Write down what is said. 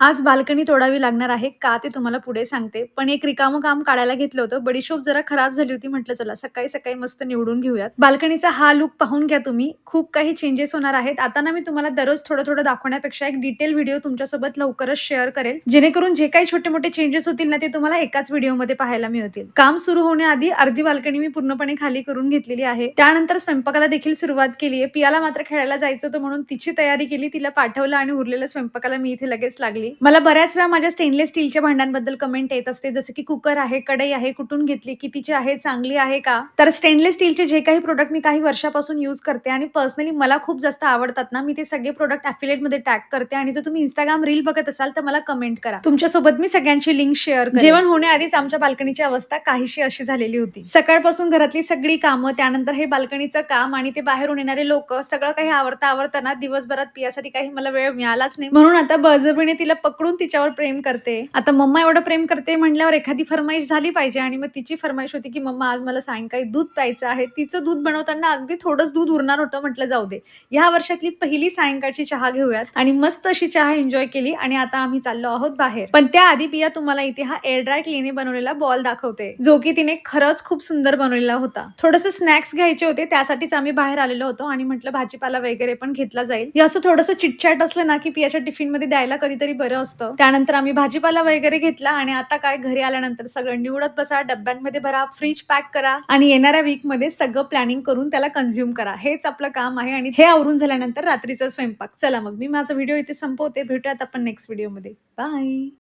आज बाल्कनी तोडावी लागणार आहे का ते तुम्हाला पुढे सांगते. पण एक रिकामं काम काढायला घेतलं होतं. बडीशोप जरा खराब झाली होती. म्हटलं चला सकाळी-सकाळी मस्त निवडून घेऊयात. बाल्कनीचा हा लूक पाहून घ्या तुम्ही. खूप काही चेंजेस होणार आहेत. आता ना मी तुम्हाला दररोज थोडं-थोडं दाखवण्यापेक्षा एक डिटेल व्हिडिओ तुमच्यासोबत लवकरच शेअर करेल. जेणेकरून जे काही छोटे-मोठे चेंजेस होतील ना ते तुम्हाला एकाच व्हिडिओमध्ये पाहायला मिळतील. काम सुरू होण्याआधी अर्धी बाल्कनी मी पूर्णपणे खाली करून घेतलेली आहे. त्यानंतर स्वयंपाकाला देखील सुरुवात केली आहे. पियाला मात्र खेळायला जायचं होतं म्हणून तिची तयारी केली. तिला पाठवलं आणि उरलेल्या स्वयंपाकाला मी इथे लगेच लागली. मला बऱ्याच वेळा माझ्या स्टेनलेस स्टीलच्या भांड्यांबद्दल कमेंट येत असते, जसं की कुकर आहे, कढई आहे, कुठून घेतली, कितीची आहे, चांगली आहे का? तर स्टेनलेस स्टीलचे जे काही प्रोडक्ट मी काही वर्षापासून यूज करते आणि पर्सनली मला खूप जास्त आवडतात ना, मी ते सगळे प्रोडक्ट मध्ये टॅग करते आणि जर तुम्ही Instagram रील बघत असाल तर मला कमेंट करा. तुमच्यासोबत मी सगळ्यांची लिंक शेअर करेन. जेवण होण्याआधीच आमच्या बाल्कनीची अवस्था काहीशी अशी झालेली होती. सकाळपासून घरातली सगळी कामं, त्यानंतर हे बाल्कनीचं काम आणि ते बाहेरून येणारे लोक, सगळं काही आवरता दिवसभरात पियासाठी काही मला वेळ मिळालाच नाही. म्हणून आता बळजबरीने तिला पकडून तिच्यावर प्रेम करते. आता मम्मा एवढं प्रेम करते म्हटल्यावर एखादी फरमाईश झाली पाहिजे आणि मग तिची फरमाईश होती की मम्मा आज मला सायंकाळी दूध प्यायचं आहे. तिचं दूध बनवताना अगदी थोडंच दूध उरणार होतं. म्हटलं जाऊ दे, या वर्षातली पहिली सायंकाळची चहा घेऊयात आणि मस्त अशी चहा एन्जॉय केली आणि आता आम्ही चाललो आहोत बाहेर. पण त्याआधी पिया तुम्हाला इथे हा एअर ड्राय क्लीने बनवलेला बॉल दाखवते, जो की तिने खरंच खूप सुंदर बनवलेला होता. थोडंसं स्नॅक्स घ्यायचे होते, त्यासाठीच आम्ही बाहेर आलेलो होतो आणि म्हटलं भाजीपाला वगैरे पण घेतला जाईल. हे असं थोडंसं चिटचॅट असलं ना की पियाच्या टिफिन मध्ये द्यायला कधीतरी बरं असतं. त्यानंतर आम्ही भाजीपाला वगैरे घेतला आणि आता काय घरी आल्यानंतर सगळं निवडत बसा, डब्यांमध्ये भरा, फ्रीज पॅक करा आणि येणाऱ्या वीक मध्ये सगळं प्लॅनिंग करून त्याला कन्झ्युम करा. हेच आपलं काम आहे आणि हे आवरून झाल्यानंतर रात्रीचा स्वयंपाक. चला मग मी माझा व्हिडिओ इथे संपवते. भेटूयात आपण नेक्स्ट व्हिडिओमध्ये. बाय.